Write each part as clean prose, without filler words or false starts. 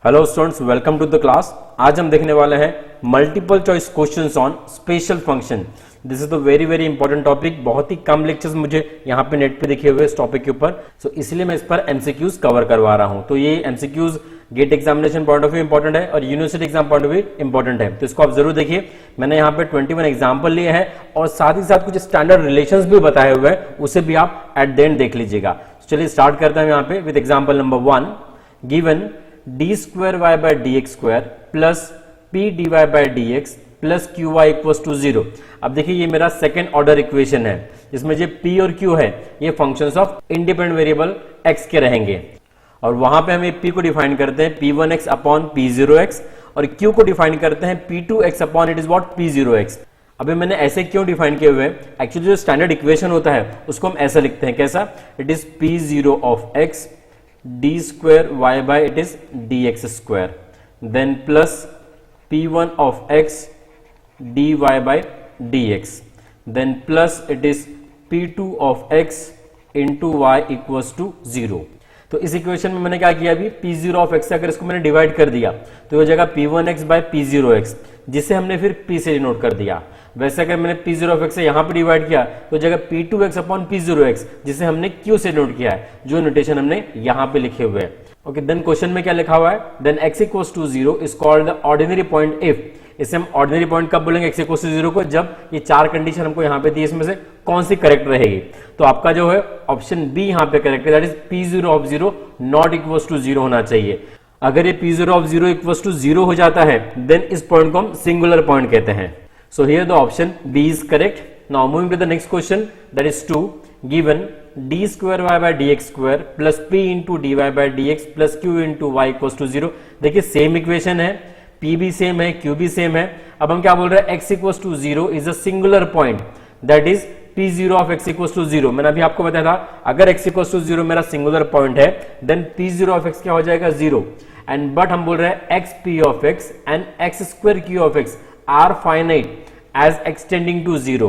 Hello students, welcome to the class. आज हम देखने वाले हैं multiple choice questions on special function. This is the very very important topic. बहुत ही कम लेक्चर्स मुझे यहाँ पे नेट पे दिखे हुए इस टॉपिक के ऊपर, सो इसलिए मैं इस पर एमसीक्यूज कवर करवा रहा हूँ। तो ये MCQs GATE examination point of view important है और university exam point of view important है, तो इसको आप जरूर देखिए। मैंने यहाँ पे 21 एग्जाम्पल लिए हैं और साथ ही साथ कुछ स्टैंडर्ड रिलेशंस भी बताए हुए हैं, उसे भी आप एट द एंड देख लीजिएगा। चलिए स्टार्ट करते हैं यहाँ पे with example number 1। Given d square y by d x square plus p d y by d x plus q y equal to 0। अब देखिए ये मेरा सेकेंड ऑर्डर इक्वेशन है, इसमें जो p और q है ये functions of independent variable x के रहेंगे और वहां पे हम p को डिफाइन करते हैं p1x अपॉन p0x और q को डिफाइन करते हैं p2x upon it is what p0x। अभी मैंने ऐसे क्यों डिफाइन किए हुए हैं? एक्चुअली जो स्टैंडर्ड इक्वेशन होता है उसको हम ऐसा लिखते हैं, कैसा? It is p0 of x d square y by it is d x square then plus p1 of x d y by d x then plus it is p2 of x into y equals to 0। तो इस equation में मैंने क्या किया? अभी p0 of x अगर इसको मैंने डिवाइड कर दिया तो हो जाएगा p1x बाय p0x, जिसे हमने फिर p से डिनोट कर दिया। वैसे अगर मैंने p0 ऑफ x से यहां पे डिवाइड किया तो जगह p2x अपॉन p0x, जिसे हमने q से नोट किया है, जो नोटेशन हमने यहां पे लिखे हुए हैं। ओके, देन क्वेश्चन में क्या लिखा हुआ है? Then x equals to 0 is called the ordinary point if. इसे हम ऑर्डिनरी पॉइंट कब बोलेंगे? x इक्वल्स टू 0 को, जब ये चार कंडीशन हमको यहां पे दी, इसमें से कौन सी करेक्ट रहेगी? तो आपका जो है ऑप्शन बी यहां पे करेक्ट है, that is p0 of 0 not equals to 0 होना चाहिए। अगर ये p0 ऑफ 0 इक्वल्स टू 0 हो जाता है देन इस पॉइंट को हम सिंगुलर पॉइंट कहते हैं। So here the option B is correct. Now moving to the next question, that is 2. Given d square y by dx square plus p into dy by dx plus q into y equals to 0. देखिए same equation है, p भी same है, q भी same है। अब हम क्या बोल रहे हैं? x equals to 0 is a singular point, that is p0 of x equals to 0। मैंने अभी आपको बताया था अगर x equals to 0 मेरा सिंगुलर पॉइंट है देन p0 of x क्या हो जाएगा? 0। एंड बट हम बोल रहे हैं x p of x and x square q of x are finite as extending to 0,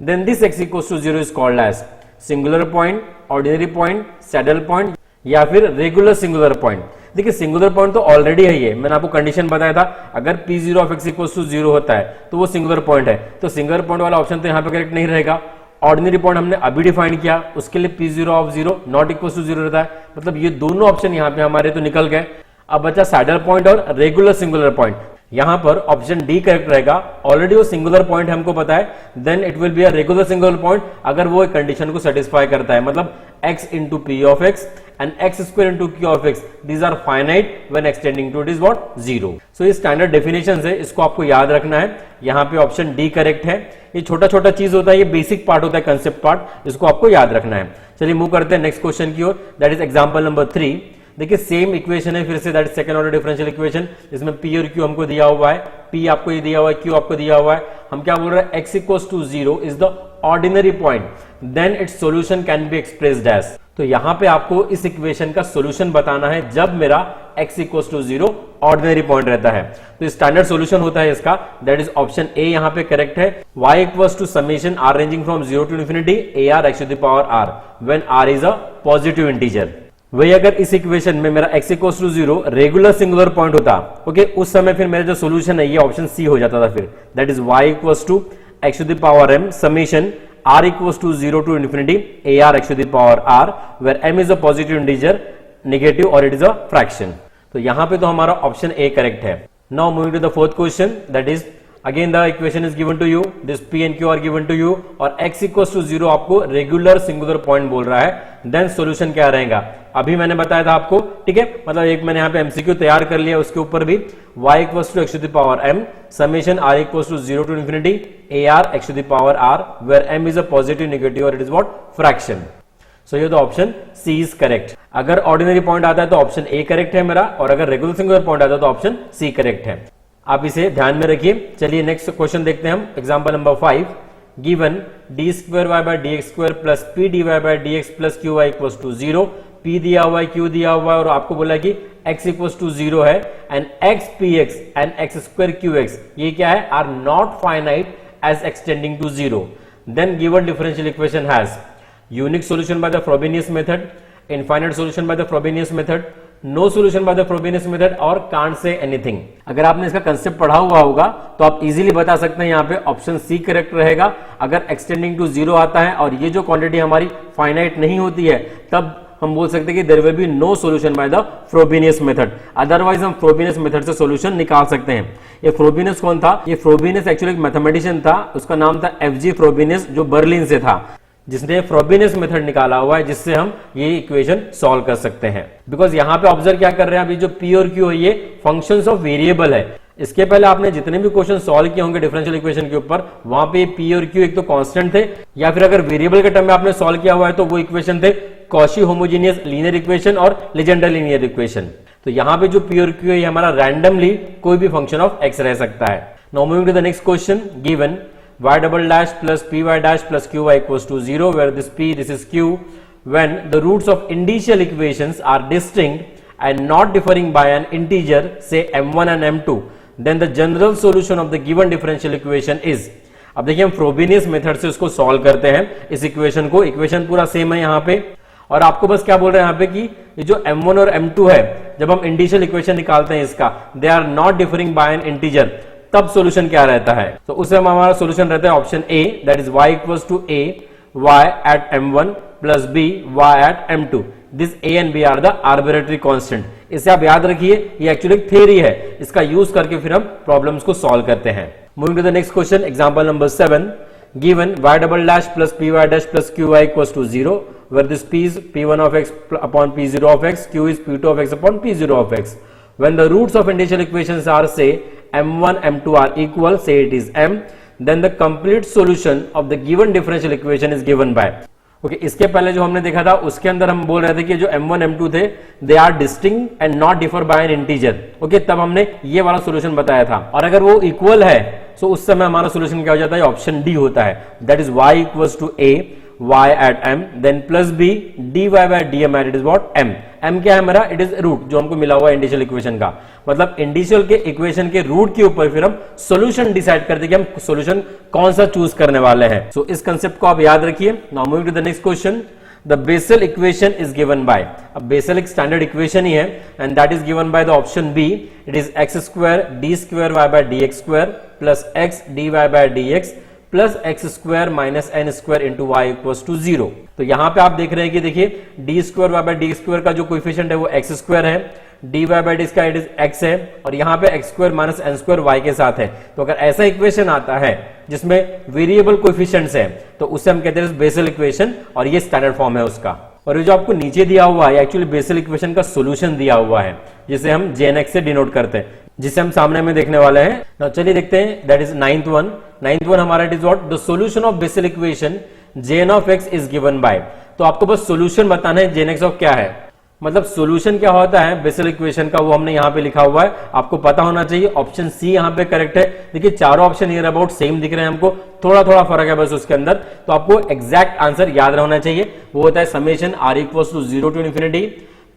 then this x equals to 0 is called as singular point, ordinary point, saddle point या फिर regular singular point। देखिए singular point तो already है, ये मैंने आपको condition बताया था, अगर p0 of x equals to 0 होता है तो वो सिंगुलर पॉइंट है, तो सिंगुलर पॉइंट वाला ऑप्शन तो यहाँ पे करेक्ट नहीं रहेगा। ऑर्डिनरी पॉइंट हमने अभी डिफाइन किया, उसके लिए p0 of 0 not equal to 0 रहता है, मतलब ये दोनों ऑप्शन यहाँ पे हमारे तो निकल गए। अब बचा सैडल पॉइंट और रेगुलर सिंगुलर पॉइंट। यहां पर ऑप्शन डी करेक्ट रहेगा। ऑलरेडी वो सिंगुलर पॉइंट हमको पता है, then it will be a regular singular point अगर वो एक कंडीशन को सेटिस्फाई करता है, मतलब x into p of x and x square into q of x, these are finite when extending to it is what? 0। So ये standard definition है, इसको आपको याद रखना है। यहाँ पे ऑप्शन डी करेक्ट है। ये छोटा छोटा चीज होता है, ये बेसिक पार्ट होता है, कंसेप्ट पार्ट, इसको आपको याद रखना है। चलिए मूव करते हैं नेक्स्ट क्वेश्चन की ओर, दैट इज एग्जाम्पल नंबर 3। देखिए सेम इक्वेशन है फिर से, that is second order differential equation, जिसमें p और q हमको दिया हुआ है, p आपको ये दिया हुआ है, q आपको दिया हुआ है। हम क्या बोल रहे हैं? x equals to 0 is the ordinary point, then its solution can be expressed as. तो यहां पे आपको इस इक्वेशन का सॉल्यूशन बताना है जब मेरा x equals to 0 ordinary point रहता है। तो स्टैंडर्ड सॉल्यूशन होता है इसका, दैट इज ऑप्शन ए यहां पे करेक्ट है। y equals to summation r ranging from 0 to infinity ar x to the power r when r is a positive integer. वही अगर इस इक्वेशन में मेरा x equals to 0 regular singular point होता, okay, उस समय फिर मेरा जो सॉल्यूशन है ये ऑप्शन सी हो जाता था फिर, that is y equals to x to the power m summation r equals to 0 to infinity ar x to the power r where m is a positive integer, negative और it is a fraction. तो यहां पे तो हमारा option A correct है। Now moving to the fourth question, that is again the equation is given to you, this p and q are given to you और x equals to 0 आपको regular singular point बोल रहा है, then solution क्या रहेगा? अभी मैंने बताया था आपको, ठीक है, मतलब एक मैंने यहाँ पे एमसीक्यू तैयार कर लिया, उसके ऊपर भी y equals to x to the power m summation r equals to 0 to infinity ar x to the power r where m is a positive, negative और it is what? Fraction. So ये the option C is correct. अगर ordinary point आता है तो option A correct है मेरा, और अगर रेगुलर सिंगुलर पॉइंट आता है तो ऑप्शन सी करेक्ट है। आप इसे ध्यान में रखिए। चलिए नेक्स्ट क्वेश्चन देखते हैं हम, example number 5। Given d square y by d x square plus p d y by d x plus q y equals to 0। p दिया हुआ है, q दिया हुआ है और आपको बोला कि x इक्वल्स टू 0 है and x px and x square qx ये क्या है? Are not finite as extending to 0। Then given differential equation has unique solution by the Frobenius method, infinite solution by the Frobenius method, no solution by the Frobenius method और can't say anything. अगर आपने इसका concept पढ़ा हुआ होगा तो आप easily बता सकते हैं यहाँ पे ऑप्शन सी करेक्ट रहेगा। अगर एक्सटेंडिंग टू जीरो आता है और ये जो क्वांटिटी हमारी फाइनाइट नहीं होती है तब हम बोल सकते हैं कि there will be no solution by the Frobenius method. Otherwise हम फ्रोबेनियस मेथड से सॉल्यूशन निकाल सकते हैं। ये फ्रोबेनियस कौन था? ये फ्रोबेनियस एक्चुअली एक मैथमेटिशियन था, उसका नाम था एफजी फ्रोबेनियस, जो बर्लिन से था, जिसने फ्रोबेनियस मेथड निकाला हुआ है जिससे हम ये इक्वेशन सॉल्व कर सकते हैं। बिकॉज यहाँ पे ऑब्जर्व क्या कर रहे हैं, अभी जो पी और क्यू है ये फंक्शंस ऑफ वेरिएबल है। इसके पहले आपने जितने भी क्वेश्चन सॉल्व किए होंगे डिफरेंशियल इक्वेशन के ऊपर, वहां पे पी और क्यू एक तो कांस्टेंट थे, या फिर अगर वेरिएबल के टर्म में आपने सॉल्व किया हुआ है तो वो इक्वेशन थे कॉशी होमोजेनियस लीनियर इक्वेशन और लीजेंडर लीनियर इक्वेशन। तो यहाँ पे जो पी और क्यू है हमारा रैंडमली कोई भी फंक्शन ऑफ एक्स रह सकता है। Now moving to the next question, given y double dash plus py dash plus qy equals to 0, where this p, this is q, when the roots of initial equations are distinct and not differing by an integer, say m1 and m2, then the general solution of the given differential equation is। अब देखिए हम Frobenius method से उसको solve करते हैं इस equation को। Equation पूरा सेम है यहाँ पे, और आपको बस क्या बोल रहे हैं यहाँ पे कि ये जो m1 और m2 है, जब हम इंडिशियल इक्वेशन निकालते हैं इसका, they are not differing by an integer, तब सॉल्यूशन क्या रहता है? तो उससे हमारा सॉल्यूशन रहता है option A, that is y equals to a y at m1 plus b y at m2। This a and b are the arbitrary constant. इसे आप याद रखिए, ये एक्चुअली एक थ्योरी है, इसका यूज करके फिर हम प्रॉब्लम्स को सॉल्व करते हैं। Moving to the next question, example number 7, given y double dash plus py dash plus qy equals to 0, where this p is p1 of x upon p0 of x, q is p2 of x upon p0 of x. When the roots of initial equations are, say, m1 m2 are equal, say it is m, then the complete solution of the given differential equation is given by। Okay, इसके पहले जो हमने देखा था उसके अंदर हम बोल रहे थे कि जो m1 m2 थे they are distinct and not differ by an integer. Okay, तब हमने ये वाला सॉल्यूशन बताया था, और अगर वो इक्वल है तो उस समय हमारा सॉल्यूशन क्या हो जाता है? ऑप्शन डी होता है, that is y equals to a y at m then plus b dy by dm at it is what m। m क्या है हमारा? इट इज रूट, जो हमको मिला हुआ है इंडिशियल इक्वेशन का। मतलब इंडिशियल के इक्वेशन के रूट के ऊपर फिर हम सॉल्यूशन डिसाइड करते हैं कि हम सॉल्यूशन कौन सा चूज करने वाले हैं। सो इस कंसेप्ट को आप याद रखिए। Now moving to the next question, the Bessel equation is given by. अब बेसल एक स्टैंडर्ड इक्वेशन ही है and that is given by the option B, it is x square d square y by d x square plus x d y by d x plus x square minus n square into y equals to 0। तो यहां पे आप देख रहे हैं कि देखिए d square y by d square का जो कोएफिशिएंट है वो एक्स स्क्वायर है, डी वाई बाय डी का इट इज एक्स है, और यहाँ पे x square minus n square y के साथ है। तो अगर ऐसा इक्वेशन आता है जिसमें वेरिएबल कोएफिशिएंट्स है तो उसे हम कहते हैं बेसल इक्वेशन, और ये स्टैंडर्ड फॉर्म है उसका। और ये जो आपको नीचे दिया हुआ है एक्चुअली बेसल इक्वेशन का सॉल्यूशन दिया हुआ है, जिसे हम jnx से डिनोट करते हैं, जिसे हम सामने में देखने वाले हैं। तो चलिए देखते हैं, दैट इज नाइन्थ वन हमारा it is what? The solution of Bessel equation jn of x is given by. तो आपको बस सॉल्यूशन बताना है jnx ऑफ क्या है, मतलब सॉल्यूशन क्या होता है बेसल इक्वेशन का, वो हमने यहाँ पे लिखा हुआ है, आपको पता होना चाहिए। ऑप्शन सी यहाँ पे करेक्ट है। देखिए चारों ऑप्शन नियर अबाउट सेम दिख रहे हैं हमको, थोड़ा थोड़ा फर्क है बस उसके अंदर। तो आपको एग्जैक्ट आंसर याद रहना चाहिए, वो होता है summation r equals to 0 to infinity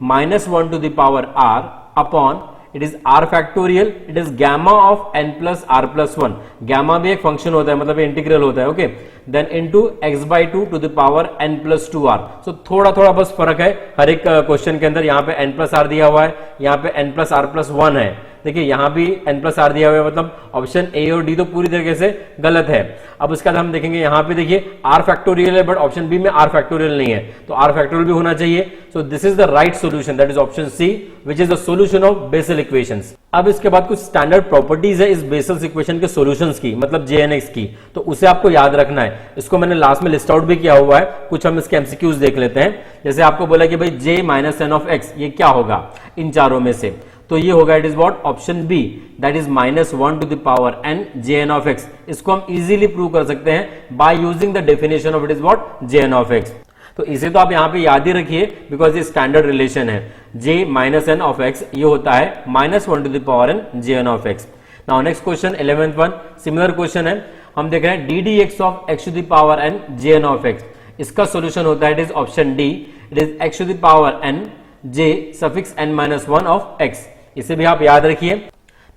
minus 1 to the power r upon it is r factorial, it is gamma of n plus r plus 1। Gamma भी एक फंक्शन होता है, मतलब इंटीग्रल होता है। Okay, then into x by 2 to the power n plus 2r। So थोड़ा थोड़ा बस फर्क है हर एक क्वेश्चन के अंदर। यहाँ पे n प्लस r दिया हुआ है, यहाँ पे n प्लस r प्लस 1 है। देखिए यहाँ भी n प्लस r दिया हुआ है, मतलब ऑप्शन ए और डी तो पूरी तरीके से गलत है। अब उसके बाद हम देखेंगे यहाँ पे देखिए r फैक्टोरियल है, बट ऑप्शन बी में r फैक्टोरियल नहीं है, तो r फैक्टोरियल भी होना चाहिए। So this is the right solution, that is option C, which is the solution of Bessel equations. अब इसके बाद कुछ स्टैंडर्ड प्रॉपर्टीज है इस बेसल इक्वेशन के सॉल्यूशंस की, मतलब jnx की, तो उसे आपको याद रखना है। इसको मैंने लास्ट में लिस्ट आउट भी किया हुआ है, कुछ हम इसके एमसीक्यूज देख लेते हैं। जैसे आपको बोला कि भाई j minus n of x, ये क्या होगा इन चारों में से? तो ये होगा it is what? Option B, that is minus 1 to the power n jn of x। इसको हम इजीली प्रूव कर सकते हैं by using the definition of it is what? jn of x। तो इसे तो आप यहाँ पे याद ही रखिए बिकॉज ये स्टैंडर्ड रिलेशन है। j minus n of x ये होता है minus 1 to the power n jn of x। Now next question 11th one, similar question है। हम देख रहे हैं d D x of x to the power n jn of x। इसका solution होता है it is option D, it is x to the power n j suffix n minus 1 of x। इसे भी आप याद रखिए।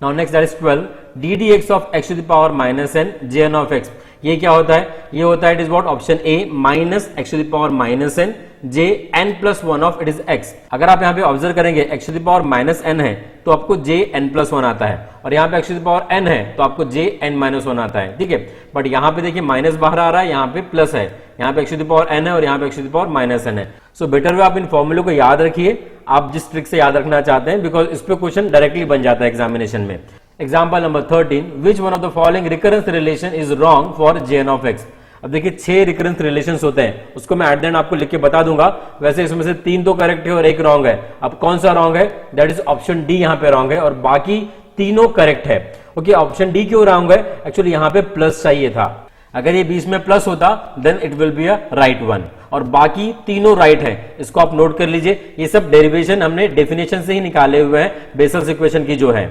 Now next that is 12, d D x of x to the power minus n jn of x। ये क्या होता है, ये होता है it is what option A minus x to the power minus n J n plus one of it is x. अगर आप यहाँ पे ऑब्जर्व करेंगे x to the power minus N है तो आपको जे एन प्लस वन आता है, और यहाँ पे x to the power N है तो आपको जे एन माइनस वन आता है, ठीक है। बट यहाँ पे देखिए माइनस बाहर आ रहा है, यहाँ पे प्लस है, यहाँ पे x to the power N है और यहाँ पे x to the power minus N है। सो बेटर वे आप इन फॉर्मूले को याद रखिए, आप जिस ट्रिक से याद रखना चाहते हैं, बिकॉज इस पे क्वेश्चन डायरेक्टली बन जाता है एग्जामिनेशन में। Example number 13, which one of the following recurrence relation is wrong for j N of x. अब देखिए 6 रिकरेंस रिलेशंस होते हैं, उसको मैं एट द एंड आपको लिख के बता दूंगा। वैसे इसमें से 3 तो करेक्ट है और 1 रॉन्ग है। अब कौन सा रॉन्ग है, दैट इज ऑप्शन डी यहाँ पे रॉन्ग है और बाकी तीनों करेक्ट है। ओके, ऑप्शन डी क्यों रॉन्ग है, एक्चुअली यहाँ पे प्लस चाहिए था, अगर ये बीच में प्लस होता then it will be a right one, और बाकी तीनों राइट है। इसको आप नोट कर लीजिए, ये सब डेरिवेशन हमने डेफिनेशन से ही निकाले हुए हैं, बेसल्स इक्वेशन की जो है।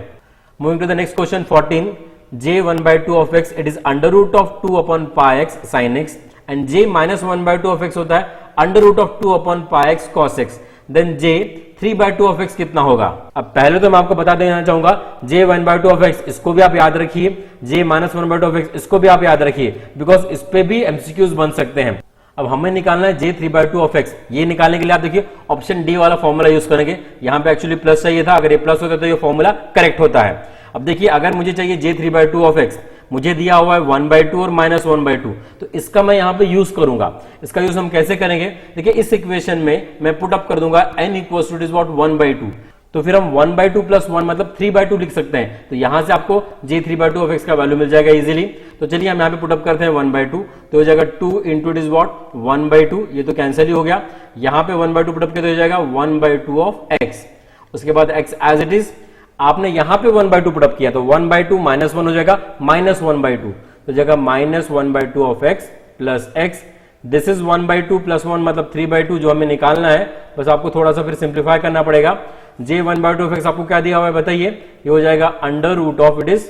Moving to the next question 14, j 1/2 of x it is under root of 2 upon pi x sin x and j minus 1/2 of x होता है under root of 2 upon pi x cos x, then j 3/2 of x कितना होगा। अब पहले तो मैं आपको बता देना चाहूंगा j 1/2 of x इसको भी आप याद रखिए, j minus 1/2 of x इसको भी आप याद रखिए, बिकॉज इस पे भी MCQs बन सकते हैं। अब हमें निकालना है j 3/2 of x। ये निकालने के लिए आप देखिए ऑप्शन डी वाला फॉर्मूला यूज करेंगे, यहाँ पे एक्चुअली प्लस चाहिए था, अगर ये प्लस होता तो ये फॉर्मूला करेक्ट होता है। अब देखिए अगर मुझे चाहिए j 3/2 of x, मुझे दिया हुआ है 1/2 और -1/2, तो इसका मैं यहाँ पे यूज करूंगा। इसका यूज हम कैसे करेंगे, देखिए इस इक्वेशन में मैं पुट अप कर दूंगा n equals to it is what 1/2, तो फिर हम 1/2 प्लस 1 मतलब 3/2 लिख सकते हैं। तो यहां से आपको j 3/2 of x का वैल्यू मिल जाएगा इजीली। तो चलिए हम यहाँ पे पुट अप करते हैं 1/2, तो हो जाएगा 2 इंटू इट इज व्हाट 1/2, ये तो कैंसिल ही हो गया। यहाँ पे 1/2 पुट अप किया तो हो जाएगा 1/2 ऑफ x, उसके बाद x एज इट इज, आपने यहां पे 1/2 पुट अप किया तो 1/2 माइनस 1 हो जाएगा -1/2, तो जाएगा -1/2 of x plus x। This is 1/2 plus 1 मतलब 3/2 जो हमें निकालना है, बस आपको थोड़ा सा फिर सिंप्लीफाई करना पड़ेगा। j 1/2 ऑफ x आपको क्या दिया हुआ है बताइए, ये हो जाएगा under root of it is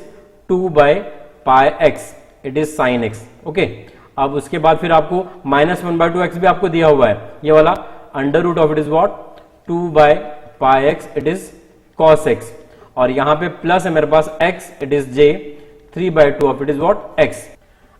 2/πx, it is sin x। Okay, अब उसके बाद फिर आपको -1/2 x भी आपको दिया हुआ है, ये वाला under root of it is what 2/πx, it is cos x, और यहां पे प्लस है मेरे पास x, it is j 3/2 of it is what x।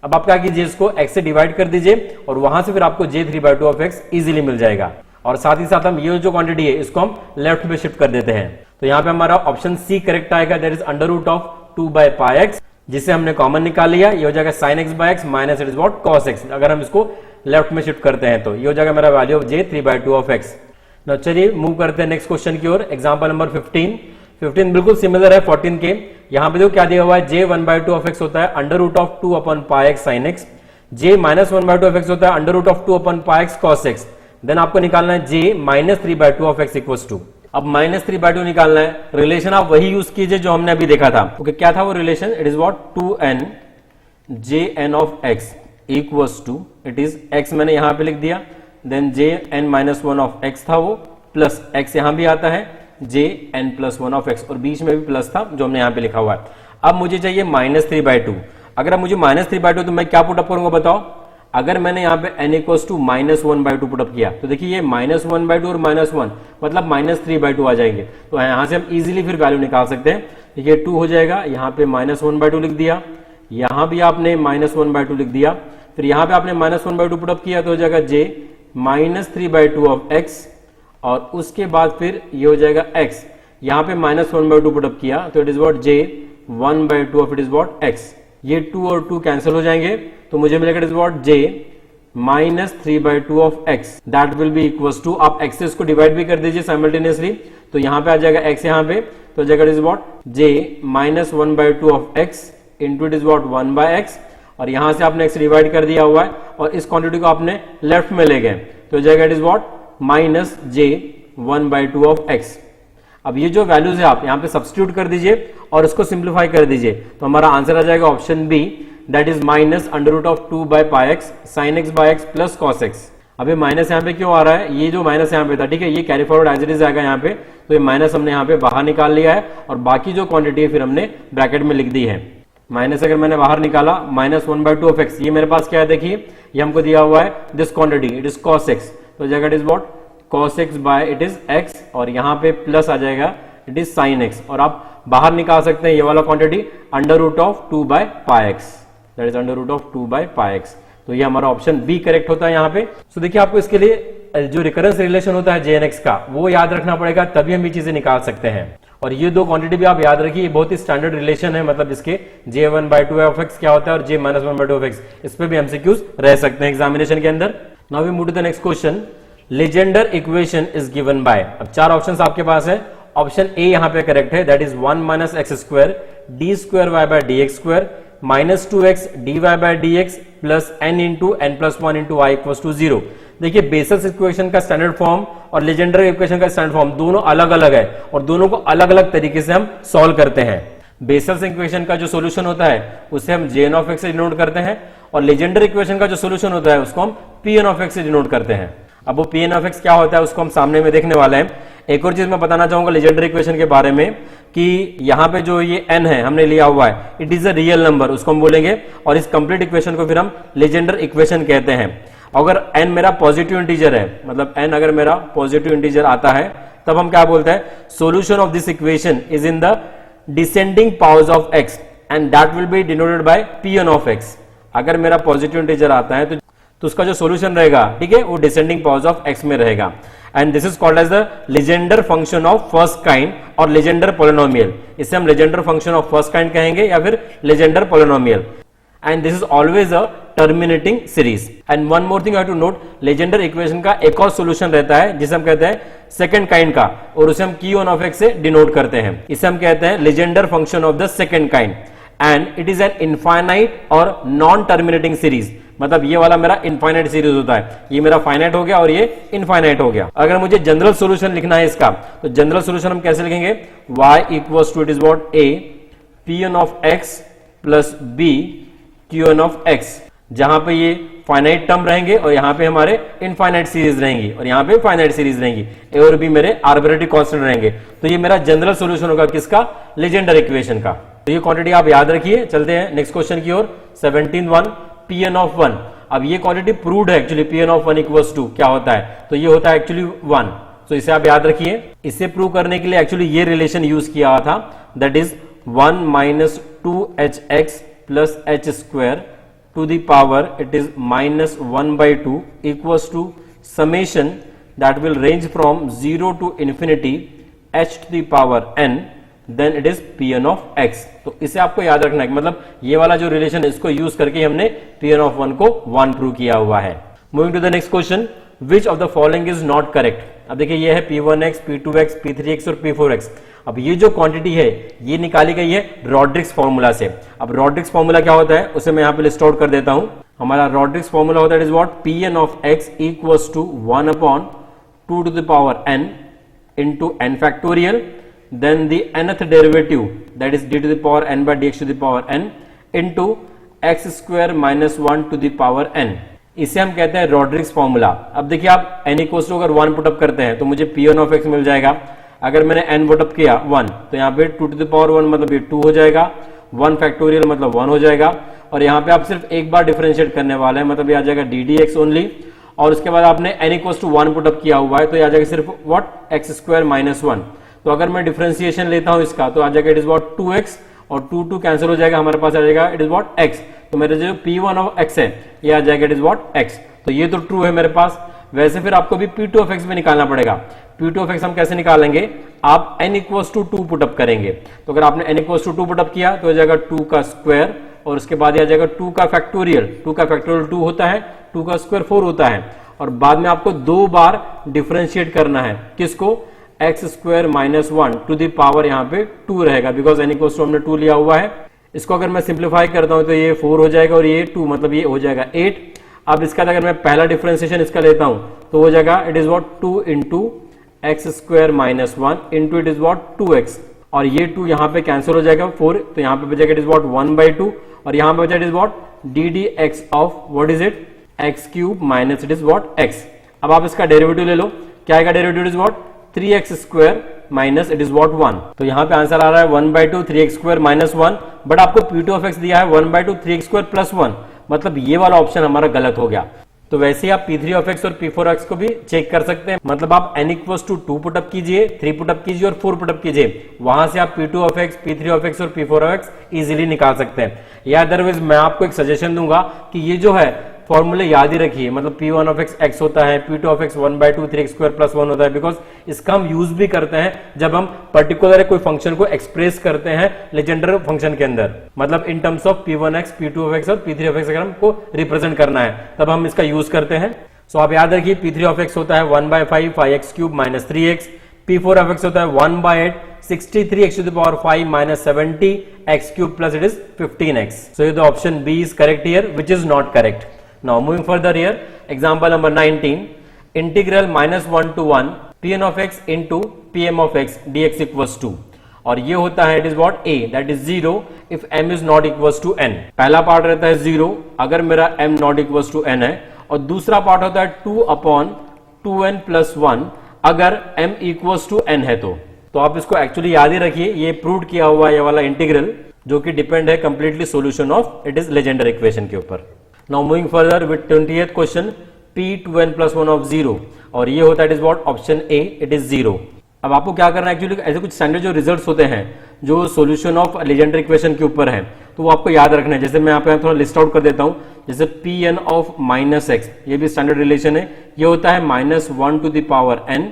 अब आप क्या कीजिए, इसको x से डिवाइड कर दीजिए और वहां से फिर आपको j 3/2 ऑफ x इजीली मिल जाएगा। और साथ ही साथ हम ये जो क्वांटिटी है इसको हम लेफ्ट में शिफ्ट कर देते हैं, तो यहाँ पे हमारा ऑप्शन सी करेक्ट आएगा, that is under root of 2/πx, जिसे हमने कॉमन निकाल लिया, ये हो जाएगा sin x/x minus it is what cos x। अगर हम इसको लेफ्ट में शिफ्ट करते हैं तो ये हो जाएगा मेरा value of j 3/2 of x। Now चलिए मूव करते हैं नेक्स्ट क्वेश्चन की ओर। एग्जांपल नंबर 15 बिल्कुल सिमिलर है 14 के। यहां पे देखो क्या दिया हुआ है, j 1/2 ऑफ x होता है under root of 2 upon πx sin x, j minus 1/2 of x होता है under root of 2 upon πx cos x। Then आपको निकालना है j minus 3/2 of x equals to, अब -3/2 निकालना है। रिलेशन आप वही यूज कीजिए जो हमने अभी देखा था। ओके, क्या था वो relation, it is what 2n jn of x equals to, it is x मैंने यहां पे लिख दिया, then jn minus 1 of x था वो, प्लस x यहां भी आता है jn plus 1 ऑफ x, और बीच में भी प्लस था जो हमने यहाँ पे लिखा हुआ है। अब मुझे चाहिए -3/2। अगर अब मुझे -3/2 तो मैं क्या पुटअप करूंगा बताओ, अगर मैंने यहाँ पे n इक्वल्स टू -1/2 पुटअप किया तो देखिए ये -1/2 और -1 मतलब -3/2 आ जाएंगे, तो यहाँ से हम इजीली फिर वैल्यू निकाल सकते हैं। ये 2 हो जाएगा, यहाँ पे -1/2 लिख दिया, यहाँ भी आपने -1/2 लिख दिया, फिर यहाँ पे आपने -1/2 पुटअप किया तो हो जाएगा j -3/2 ऑफ x, और उसके बाद फिर ये हो जाएगा x, यहाँ पे -1/2 पुटअप किया तो it is what j 1/2 of it is what x। ये 2 और 2 कैंसिल हो जाएंगे तो मुझे मिलेगा it is what j -3/2 of x, that will be equals to, आप x को डिवाइड भी कर दीजिए साइमल्टेनियसली, तो यहाँ पे आ जाएगा x यहाँ पे, तो जाएगा it is what j -1/2 of x into it is what 1/x, और यहां से आपने x डिवाइड कर दिया हुआ है और इस क्वांटिटी को आपने लेफ्ट में ले गए तो जाएगा it is what -j 1/2 of x। अब ये जो वैल्यूज है आप यहाँ पे सब्स्टिट्यूट कर दीजिए और इसको सिंप्लीफाई कर दीजिए, तो हमारा आंसर आ जाएगा option B, that is -√2/πx sin x/x plus cos x। अभी माइनस यहाँ पे क्यों आ रहा है, ये जो माइनस यहाँ पे था, ठीक है, ये carry forward as it is आएगा यहाँ पे, तो ये माइनस हमने यहाँ पे बाहर निकाल लिया है और बाकी जो क्वांटिटी है फिर हमने ब्रैकेट में लिख दी है। माइनस अगर मैंने बाहर निकाला -1/2 ऑफ x, ये मेरे पास क्या है देखिए, ये हमको दिया हुआ है this quantity it is cos x, तो जगह it is what cos x by it is x, और यहाँ पे प्लस आ जाएगा इट इज sin x, और आप बाहर निकाल सकते हैं ये वाला quantity √2/πx। That is under root of 2/πx। तो ये हमारा ऑप्शन बी करेक्ट होता है यहाँ पे। तो देखिए आपको इसके लिए जो रिकरेंस रिलेशन होता है jnx का वो याद रखना पड़ेगा, तभी हम ये चीजें निकाल सकते हैं। और ये दो क्वांटिटी भी आप याद रखिए, बहुत ही स्टैंडर्ड रिलेशन है, मतलब इसके j1/2f क्या होता है और j-1/2f, इस पे भी एमसीक्यूज रह सकते हैं एग्जामिनेशन के अंदर। Now we move to the next question. Legendre equation is given by, अब चार ऑप्शंस आपके पास है। ऑप्शन ए यहाँ पे करेक्ट है, that is 1 - x² d²y/dx² -2x dy/dx plus n × n+1 × y = 0। देखिए बेसल्स इक्वेशन का स्टैंडर्ड फॉर्म और लीजेंडर इक्वेशन का स्टैंडर्ड फॉर्म दोनों अलग अलग है और दोनों को अलग अलग तरीके से हम सॉल्व करते हैं। बेसल्स इक्वेशन का जो सॉल्यूशन होता है उसे हम jn से डिनोट करते हैं और लीजेंडर इक्वेशन का जो सॉल्यूशन होता है उसको हम pn से डिनोट करते हैं। अब वो pn क्या होता है उसको हम सामने में देखने वाले हैं। एक और चीज मैं बताना चाहूंगा लीजेंडर इक्वेशन के बारे में कि यहाँ पे जो ये n है हमने लिया हुआ है, it is a real number, उसको हम बोलेंगे, और इस कंप्लीट इक्वेशन को फिर हम लीजेंडर इक्वेशन कहते हैं। अगर n मेरा पॉजिटिव इंटीजर है, मतलब n अगर मेरा पॉजिटिव इंटीजर आता है तब हम क्या बोलते हैं, solution of this equation is in the descending powers of x and that will B denoted by pn(x)। अगर मेरा पॉजिटिव इंटीजर आता है तो उसका जो सॉल्यूशन रहेगा, ठीक है, वो डिसेंडिंग पावर्स ऑफ x में रहेगा। And this is called as the Legendre function of first kind और लीजेंडर पोलिनोमियल। इसे हम Legendre function of first kind कहेंगे या फिर Legendre polynomial. And this is always a terminating series. And one more thing you have to note, Legendre equation का एक और solution रहता है जिसे हम कहते हैं सेकंड काइंड का, और उसे हम k(x) से डिनोट करते हैं। इसे हम कहते हैं Legender function of the second kind and it is an infinite और नॉन टर्मिनेटिंग सीरीज। मतलब ये वाला मेरा इनफाइनाइट सीरीज होता है, ये मेरा फाइनाइट हो गया और ये इनफाइनाइट हो गया। अगर मुझे जनरल सॉल्यूशन लिखना है इसका, तो जनरल सॉल्यूशन हम कैसे लिखेंगे, y = it is what a pn(x) + b q(x), जहां पे ये फाइनाइट टर्म रहेंगे और यहाँ पे हमारे इनफाइनाइट सीरीज रहेंगी और यहाँ पे फाइनाइट सीरीज रहेंगी, ए और बी मेरे आर्बिट्रेरी कांस्टेंट रहेंगे। तो ये मेरा जनरल सॉल्यूशन होगा किसका, लीजेंडर इक्वेशन का। तो ये क्वांटिटी आप याद रखिए। चलते हैं नेक्स्ट क्वेश्चन की ओर। 17(1) pn(1). अब ये क्वांटिटी प्रूव्ड है एक्चुअली, pn(1) = क्या होता है, तो ये होता है एक्चुअली 1। तो इसे आप याद रखिए। इसे प्रूव करने के लिए एक्चुअली ये रिलेशन यूज किया था, that is 1 - 2hx + h² to the power it is -1/2 equals to summation that will range from 0 to infinity h to the power n, then it is pn(x). तो इसे आपको याद रखना है, मतलब ये वाला जो रिलेशन है इसको यूज करके हमने pn(1) को 1 प्रूव किया हुआ है। Moving to the next question, which of the following is not correct. अब देखिए ये है p1x, p2x, p3x और p4x। अब ये जो क्वांटिटी है ये निकाली गई है रॉड्रिक्स फॉर्मूला से। अब रॉड्रिक्स फॉर्मूला क्या होता है उसे मैं यहाँ पे लिस्ट आउट कर देता हूं। हमारा रॉड्रिक्स फॉर्मूला होता है, it is what, pn(x) = 1/2 to the power n into n factorial, then the nth derivative, that is d to the power n/dx to the power n into x² - 1 to the power n। इसे हम कहते हैं Rodrigues formula. अब देखिए आप n = अगर 1 put up करते हैं तो मुझे pn(x) मिल जाएगा। अगर मैंने n पुटअप किया 1 तो यहाँ पे 2 to the power 1 मतलब ये 2 हो जाएगा, 1 फैक्टोरियल मतलब 1 हो जाएगा, और यहाँ पे आप सिर्फ एक बार डिफरेंशिएट करने वाले हैं, मतलब ये आ जाएगा ddx ओनली। और उसके बाद आपने n = 1 पुटअप किया हुआ है तो ये आ जाएगा सिर्फ व्हाट, x² - 1। तो अगर मैं डिफरेंशिएशन लेता हूं इसका तो आ जाएगा इट इज व्हाट 2x और 2 कैंसिल हो जाएगा, हमारे पास आ जाएगा इट इज व्हाट x। तो मेरे जो p1(x) है ये आ जाएगा इट इज व्हाट x। तो ये तो ट्रू है मेरे पास। वैसे फिर आपको भी p2(x) भी निकालना पड़ेगा। p2(x) हम कैसे निकालेंगे, आप n = 2 पुटअप करेंगे। तो अगर आपने n = 2 पुटअप किया तो हो जाएगा 2 का स्क्वायर और उसके बाद ये आ जाएगा 2 का फैक्टोरियल। 2 का फैक्टोरियल 2 होता है, 2 का स्क्वायर 4 होता है, और बाद में आपको 2 बार डिफरेंशिएट करना है। किसको, x² - 1 टू द पावर यहाँ पे 2 रहेगा, बिकॉज n = हमने 2 लिया हुआ है। इसको अगर मैं सिंप्लीफाई करता हूं तो ये 4 हो जाएगा और ये 2 मतलब ये हो जाएगा 8। अब इसका अगर मैं पहला डिफरेंशिएशन इसका लेता हूं तो हो जाएगा it is what 2 × x² - 1 into it is what 2x, और ये 2 यहाँ पे कैंसिल हो जाएगा 4, तो यहाँ पे बचेगा इट इज व्हाट 1/2, और यहाँ पे बचा it is what ddx of what is it x³ minus it is what x। अब आप इसका डेरिवेटिव ले लो, क्या आएगा derivative, it is what 3x² minus it is what 1। तो यहाँ पे आंसर आ रहा है 1/2 3x² - 1, बट आपको p2(x) दिया है 1/2 3x² + 1, मतलब ये वाला ऑप्शन हमारा गलत हो गया। तो वैसे ही आप P3 ऑफ x और P4 ऑफ x को भी चेक कर सकते हैं। मतलब आप n इक्वल्स टू 2 पुटअप कीजिए, 3 पुटअप कीजिए और 4 पुटअप कीजिए, वहां से आप P2 of x, P3 of x और P4 ऑफ x इजीली निकाल सकते हैं। या अदरवाइज मैं आपको एक सजेशन दूंगा कि ये जो है फॉर्मूले याद ही रखिए। मतलब P1 ऑफ x x होता है, P2 ऑफ x 1/2 3x² + 1 होता है, बिकॉज इसका हम यूज भी करते हैं जब हम पर्टिकुलर कोई फंक्शन को एक्सप्रेस करते हैं लेजेंडर फंक्शन के अंदर। मतलब in terms of P1x, P2 of x और P3 ऑफ x अगर हमको रिप्रेजेंट करना है तब हम इसका यूज करते हैं। सो आप याद रखिए P3 ऑफ x होता है 1/5 5x³ - 3x, P4 of x होता है 1/8 63x⁵ - 70x³ plus it is 15x. So the option B is correct here, which is not correct. Now moving further here, example number 19, integral -1 to 1 Pn of x into Pm of x dx equals to, और ये होता है it is what a, that is 0 if m is not equals to n. पहला part रहता है 0 अगर मेरा m not equals to n है, और दूसरा पार्ट होता है 2/2n + 1 अगर m equals to n है। तो आप इसको एक्चुअली याद ही रखिए, ये प्रूव किया हुआ ये वाला इंटीग्रल जो कि डिपेंड है completely solution of it is Legender equation के ऊपर। Now moving further with 20th question P2n + 1 of 0, और ये होता है it is what option A, it is 0। अब आपको क्या करना है एक्चुअली, ऐसे कुछ स्टैंडर्ड जो रिजल्ट्स होते हैं जो सॉल्यूशन ऑफ लेजेंडर इक्वेशन के ऊपर है तो वो आपको याद रखना है। जैसे मैं यहाँ पे थोड़ा लिस्ट आउट कर देता हूँ, जैसे Pn ऑफ -x, ये भी स्टैंडर्ड रिलेशन है, ये होता है -1 to the power n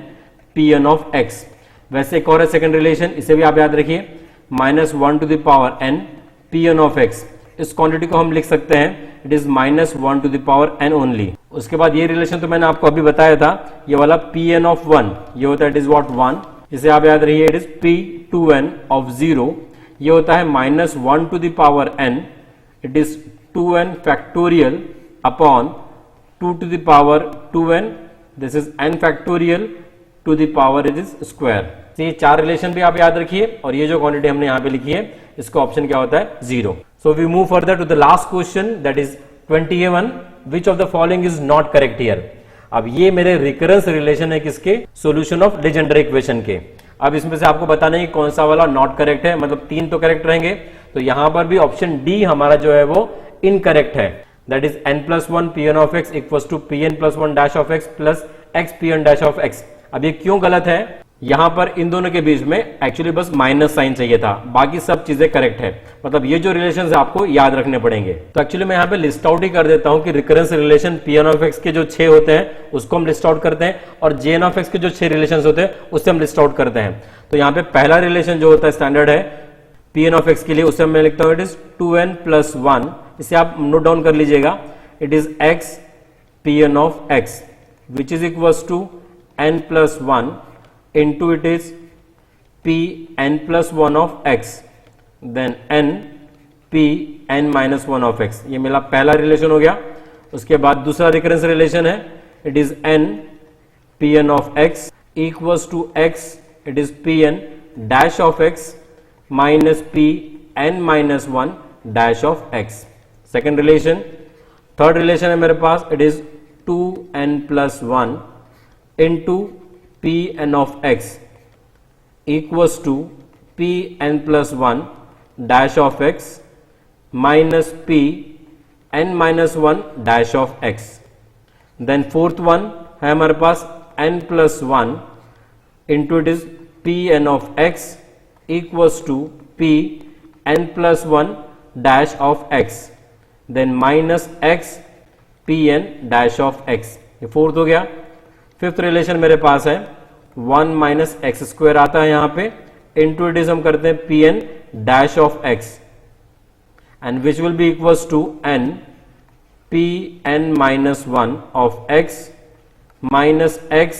Pn of x। वैसे एक और है सेकंड रिलेशन, इसे भी आप याद रखिए, -1 to the power n Pn of x। इस क्वांटिटी को हम लिख सकते हैं it is -1 to the power n only. उसके बाद ये रिलेशन तो मैंने आपको अभी बताया था, ये वाला Pn ऑफ 1, ये होता है इट इज व्हाट 1, इसे आप याद रखिए इट इज P2n ऑफ 0, ये होता है -1 to the power n, it is 2n factorial upon 2 to the power 2n, this is n factorial two the power it is square. ये चार रिलेशन भी आप याद रखिए, और ये जो क्वांटिटी हमने यहाँ पे लिखी है इसका ऑप्शन क्या होता है 0। So we move further to the last question that is 21, which of the following is not correct here. अब ये मेरे रिकरेंस रिलेशन है किसके, सोल्यूशन ऑफ लेजेंडर इक्वेशन के। अब इसमें से आपको बताना है कौन सा वाला नॉट करेक्ट है, मतलब 3 तो करेक्ट रहेंगे, तो यहां पर भी ऑप्शन डी हमारा जो है वो इनकरेक्ट है, that is n+1 Pn of x equals to Pn+1 dash of x plus x Pn dash of x। अब ये क्यों गलत है, यहां पर इन दोनों के बीच में एक्चुअली बस माइनस साइन चाहिए था, बाकी सब चीजें करेक्ट है। मतलब ये जो रिलेशंस आपको याद रखने पड़ेंगे। तो एक्चुअली मैं यहां पे लिस्ट आउट ही कर देता हूं कि recurrence relation Pn of x के जो 6 होते हैं उसको हम लिस्ट आउट करते हैं, और Jn ऑफ x के जो 6 रिलेशंस होते हैं उससे हम लिस्ट आउट करते हैं। तो यहाँ पे पहला रिलेशन जो होता है स्टैंडर्ड है Pn ऑफ x के लिए, उससे मैं लिखता हूं इट इज 2n + 1, इसे आप नोट डाउन कर लीजिएगा, it is x Pn of x which is equals to n+1 into it is Pn+1 of x, then n Pn-1 of x। ये मेरा पहला रिलेशन हो गया। उसके बाद दूसरा रिकरेंस रिलेशन है, it is n Pn of x equals to x, it is Pn dash of x minus Pn-1 dash of x। Second relation. Third relation है मेरे पास, it is 2n+1 into Pn of x equals to Pn+1 dash of x minus Pn-1 dash of x। then fourth one है हमारे पास n+1 into it is Pn of x equals to Pn+1 dash of x, then minus x Pn dash of x। ये fourth हो गया। Fifth relation मेरे पास है 1 minus x² आता है यहाँ पे, इंटू इट इज हम करते हैं Pn dash of x, and which will be equals to n Pn-1 of x minus x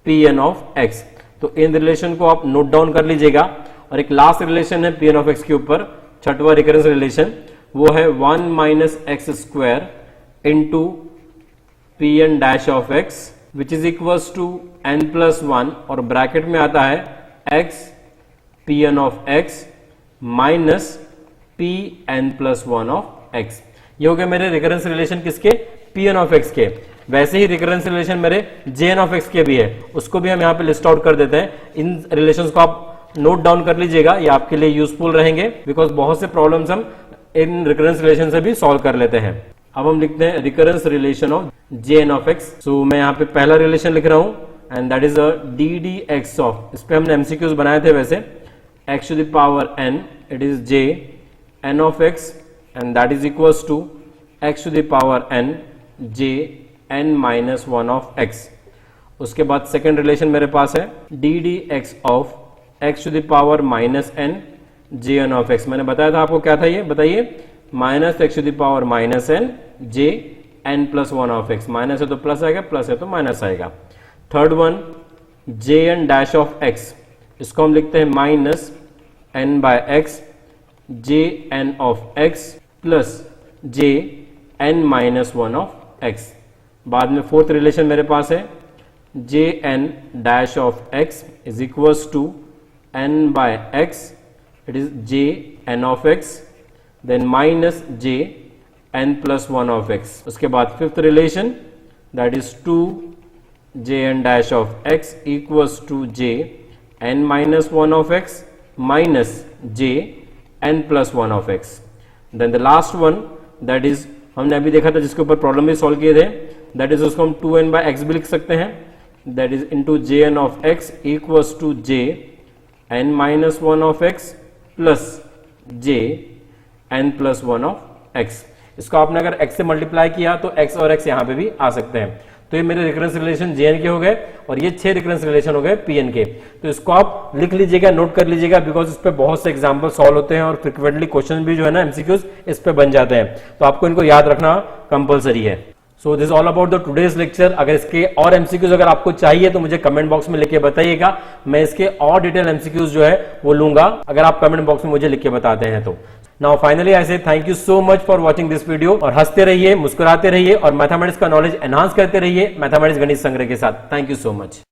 Pn of x। तो इन रिलेशन को आप नोट डाउन कर लीजिएगा। और एक लास्ट रिलेशन है Pn ऑफ x के ऊपर, छठवां रिकरेंस रिलेशन, वो है 1 minus x² into Pn dash of x which is equals to n+1, और ब्रैकेट में आता है x Pn of x minus Pn+1 of x। ये हो गए मेरे रिकरेंस रिलेशन किसके, Pn ऑफ x के। वैसे ही रिकरेंस रिलेशन मेरे Jn ऑफ x के भी है, उसको भी हम यहाँ पे लिस्ट आउट कर देते हैं। इन रिलेशंस को आप नोट डाउन कर लीजिएगा, ये आपके लिए यूजफुल रहेंगे, बिकॉज बहुत से प्रॉब्लम्स हम इन रिकरेंस रिलेशन से भी सॉल्व कर लेते हैं। अब हम लिखते हैं recurrence relation of J N of X. So मैं यहाँ पे पहला रिलेशन लिख रहा हूं and that is D D x of, इस पे हमने एमसीक्यूज बनाए थे वैसे, X to the power N, it is J N of x and that is equals to X to the power N J N minus one of X. उसके बाद second relation मेरे पास है D D x of x to the power minus n J N of x. मैंने बताया था आपको क्या था ये बताइए, minus x to the power minus n J n plus one of x. Minus है तो प्लस आएगा, प्लस है तो माइनस आएगा। Third one j n dash of x, इसको हम लिखते हैं minus n by x j N of x plus j N minus one of x. बाद में फोर्थ रिलेशन मेरे पास है j n dash of x is equals to n by x, it is J N of x then minus j n plus 1 of x। उसके बाद fifth relation that is 2 j n dash of x equals to j n minus 1 of x minus j n plus 1 of x। then the last one that is हमने अभी देखा था जिसके ऊपर problem भी solve किए थे, that is उसको हम 2n by x भी लिख सकते हैं, that is into j n of x equals to j n minus 1 of x plus j n plus one of x। इसको आपने अगर x से मल्टीप्लाई किया तो x और x यहां पे भी आ सकते हैं। तो ये मेरे रिकरेंस रिलेशन jn के हो गए और ये 6 रिकरेंस रिलेशन हो गए pn के। तो इसको आप लिख लीजिएगा, नोट कर लीजिएगा, बिकॉज इस पे बहुत से एग्जांपल सॉल्व होते हैं और फ्रिक्वेंटली क्वेश्चन भी जो है ना एमसीक्यूज इस पे बन जाते हैं, तो आपको इनको याद रखना कंपलसरी है। So this all about the today's lecture. अगर इसके और एमसीक्यूज अगर आपको चाहिए तो मुझे कमेंट बॉक्स में लिख के बताइएगा, मैं इसके और डिटेल एमसीक्यूज जो है वो लूंगा अगर आप कमेंट बॉक्स में मुझे लिख के बताते हैं तो। नाउ फाइनली आई से thank you so much for watching this video, और हंसते रहिए, मुस्कुराते रहिए और मैथमेटिक्स का नॉलेज एनहांस करते रहिए मैथमेटिक्स गणित संग्रह के साथ। Thank you so much.